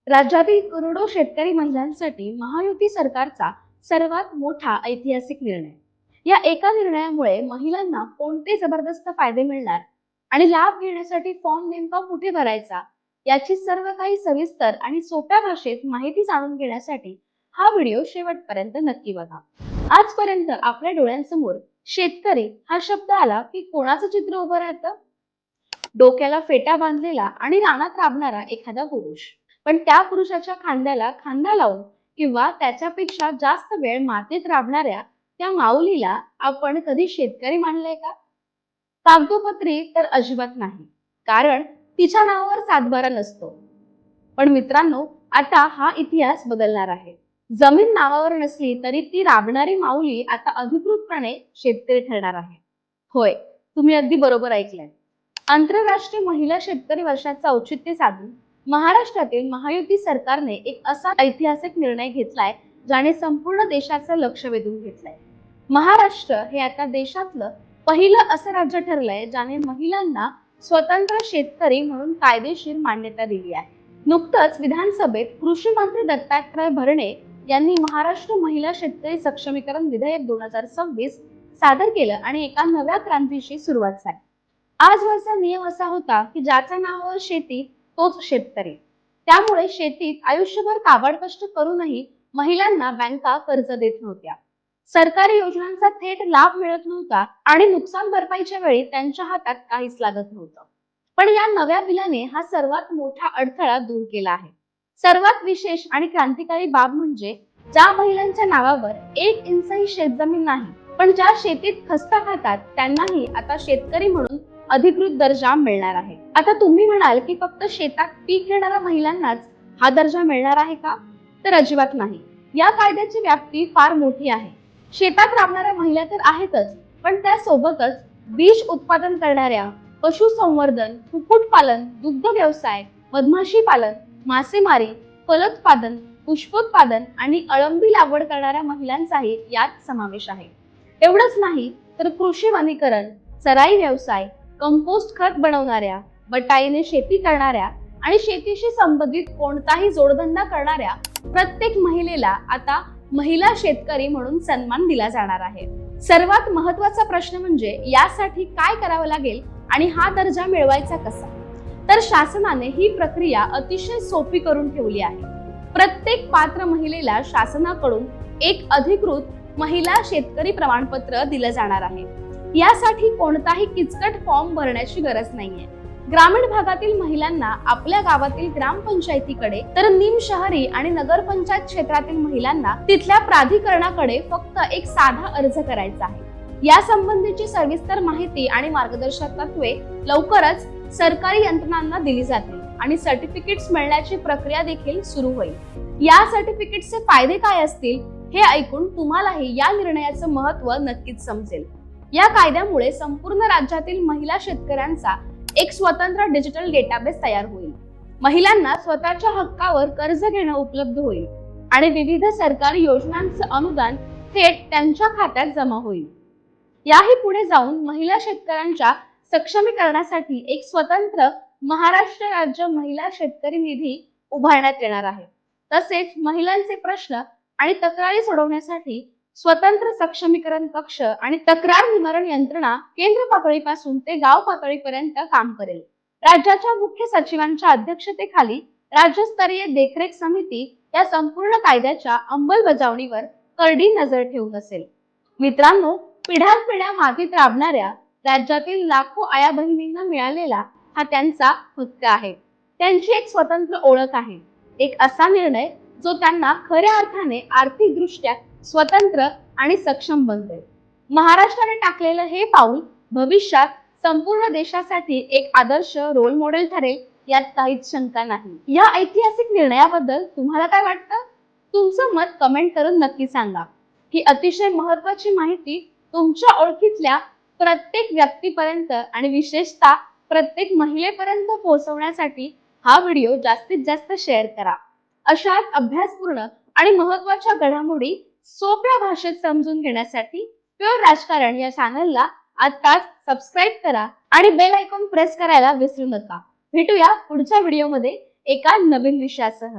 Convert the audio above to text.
राज्यातील करोडो शेतकरी महिलांसाठी महायुती सरकारचा सर्वात मोठा ऐतिहासिक निर्णय. या एका निर्णयामुळे महिलांना कोणते जबरदस्त फायदे मिळणार आणि लाभ घेण्यासाठी फॉर्म नेमका कुठे भरायचा याची सर्व काही सविस्तर आणि सोप्या भाषेत माहिती जाणून घेण्यासाठी हा व्हिडिओ शेवटपर्यंत नक्की बघा. आजपर्यंत आपल्या डोळ्यांसमोर शेतकरी हा शब्द आला की कोणाचं चित्र उभं राहतं? डोक्याला फेटा बांधलेला आणि रानात राबणारा एखादा पुरुष. पण त्या पुरुषाच्या खांद्याला खांदा लावून किंवा त्याच्यापेक्षा जास्त वेळ मातीत राबणाऱ्या त्या माऊलीला आपण कधी शेतकरी मानलंय का? कागदोपत्री तर अजिबात नाही, कारण तिच्या नावावर सातबारा नसतो. पण मित्रांनो, आता हा इतिहास बदलणार आहे. जमीन नावावर नसली तरी ती राबणारी माऊली आता अधिकृतपणे शेतकरी ठरणार आहे. होय, तुम्ही अगदी बरोबर ऐकलंय. आंतरराष्ट्रीय महिला शेतकरी वर्षाचं औचित्य साधून महाराष्ट्रातील महायुती सरकारने एक असा ऐतिहासिक निर्णय घेतलाय ज्याने संपूर्ण देशाचं लक्ष वेधून घेतलंय. महाराष्ट्र हे आता देशातलं पहिलं असं राज्य ठरलंय ज्याने महिलांना स्वतंत्र शेतकरी म्हणून कायदेशीर मान्यता दिली आहे. नुकतंच विधानसभेत कृषी मंत्री दत्तात्रय भरणे यांनी महाराष्ट्र महिला शेतकरी सक्षमीकरण विधेयक 2026 सादर केलं आणि एका नव्या क्रांतीची सुरुवात झाली. आजवरचा नियम असा होता की ज्याच्या नावावर शेती तोच शेतकरी. त्यामुळे शेतीत आयुष्यभर काबाड कष्ट करूनही महिलांना बँका कर्ज देत नव्हत्या. सरकारी योजनांचा थेट लाभ मिळत नव्हता आणि नुकसान भरपाईच्या वेळी त्यांच्या हातात काहीच लागत नव्हतं. पण या नव्या बिलाने हा सर्वात मोठा अडथळा दूर केला आहे. सर्वात विशेष आणि क्रांतिकारी बाब म्हणजे ज्या महिलांच्या नावावर 1 इंचही शेतजमीन नाही, पण ज्या शेतीत खस्ता खातात त्यांनाही आता शेतकरी म्हणून अधिकृत दर्जा मिळणार आहे. आता तुम्ही म्हणाल की फक्त शेतात पीक घेणाऱ्या महिलांनाच हा दर्जा मिळणार आहे का? तर अजिबात नाही. या कायद्याची व्याप्ती फार मोठी आहे. शेतात राबणाऱ्या महिला तर आहेतच, पण त्यासोबतच बीज उत्पादन करणाऱ्या, पशुसंवर्धन, कुक्कुटपालन, दुग्ध व्यवसाय, मधमाशी पालन, मासेमारी, फलोत्पादन, पुष्पोत्पादन आणि अळंबी लागवड करणाऱ्या महिलांचाही यात समावेश आहे. एवढंच नाही तर कृषी वनीकरण, चराई व्यवसाय, कंपोस्ट खत बनवणाऱ्या, बटाईने शेती करणाऱ्या आणि शेतीशी संबंधित कोणताही जोडधंदा करणाऱ्या प्रत्येक महिलेला आता महिला शेतकरी म्हणून सन्मान दिला जाणार आहे. सर्वात महत्त्वाचा प्रश्न म्हणजे यासाठी काय करावं लागेल आणि हा दर्जा मिळवायचा कसा? तर शासनाने ही प्रक्रिया अतिशय सोपी करून ठेवली आहे. प्रत्येक पात्र महिलेला शासनाकडून एक अधिकृत महिला शेतकरी प्रमाणपत्र दिलं जाणार आहे. यासाठी कोणताही किचकट फॉर्म भरण्याची गरज नाहीये. ग्रामीण भागातील महिलांना आपल्या गावातील ग्रामपंचायतीकडे तर निमशहरी आणि नगरपंचायत क्षेत्रातील महिलांना तिथल्या प्राधिकरणाकडे फक्त एक साधा अर्ज करायचा आहे. या संबंधीची सविस्तर माहिती आणि मार्गदर्शक तत्त्वे लवकरच सरकारी यंत्रणांना दिली जातील आणि सर्टिफिकेट्स मिळण्याची प्रक्रिया देखील सुरू होईल. या सर्टिफिकेटचे फायदे काय असतील हे ऐकून तुम्हालाही या निर्णयाचं महत्त्व नक्कीच समजेल. या कायद्यामुळे संपूर्ण राज्यातील महिला शेतकऱ्यांचा एक स्वतंत्र डिजिटल डेटाबेस तयार होईल. महिलांना स्वतःच्या हक्कावर कर्ज घेणं उपलब्ध होईल आणि विविध सरकारी योजनांचं अनुदान थेट त्यांच्या खात्यात जमा होईल. याही पुढे जाऊन महिला शेतकऱ्यांच्या सक्षमीकरणासाठी एक स्वतंत्र महाराष्ट्र राज्य महिला शेतकरी निधी उभारण्यात येणार आहे. तसेच महिलांचे प्रश्न आणि तक्रारी सोडवण्यासाठी स्वतंत्र सक्षमीकरण कक्ष आणि तक्रार निवारण यंत्रणा केंद्र पातळीपासून ते गाव पातळीपर्यंत काम करेल. राज्याच्या मुख्य सचिवांच्या अध्यक्षतेखाली राज्यस्तरीय देखरेख समिती या संपूर्ण कायद्याच्या अंमलबजावणीवर करडी नजर ठेवून असेल. मित्रांनो, पिढ्यानपिढ्या मातीत राबणाऱ्या राज्यातील लाखो आया बहिणींना मिळालेला हा त्यांचा हक्क आहे. त्यांची एक स्वतंत्र ओळख आहे. एक असा निर्णय जो त्यांना खऱ्या अर्थाने आर्थिकदृष्ट्या स्वतंत्र आणि सक्षम बनवेल. महाराष्ट्राने टाकलेलं हे पाऊल भविष्यात संपूर्ण देशासाठी एक आदर्श रोल मॉडेल ठरेल यात काहीच शंका नाही. या ऐतिहासिक निर्णयाबद्दल तुम्हाला काय वाटतं? तुमचं मत कमेंट करून नक्की सांगा. ही अतिशय महत्त्वाची माहिती तुमच्या ओळखीतल्या प्रत्येक व्यक्तीपर्यंत आणि विशेषतः प्रत्येक महिलेपर्यंत पोहोचवण्यासाठी हा व्हिडिओ जास्तीत जास्त शेअर करा. अशाच अभ्यासपूर्ण आणि महत्त्वाच्या घडामोडी सोप्या भाषेत समजून घेण्यासाठी प्युअर राजकारण या चॅनलला आताच सबस्क्राईब करा आणि बेल आयकॉन प्रेस करायला विसरू नका. भेटूया पुढच्या व्हिडिओमध्ये एका नवीन विषयासह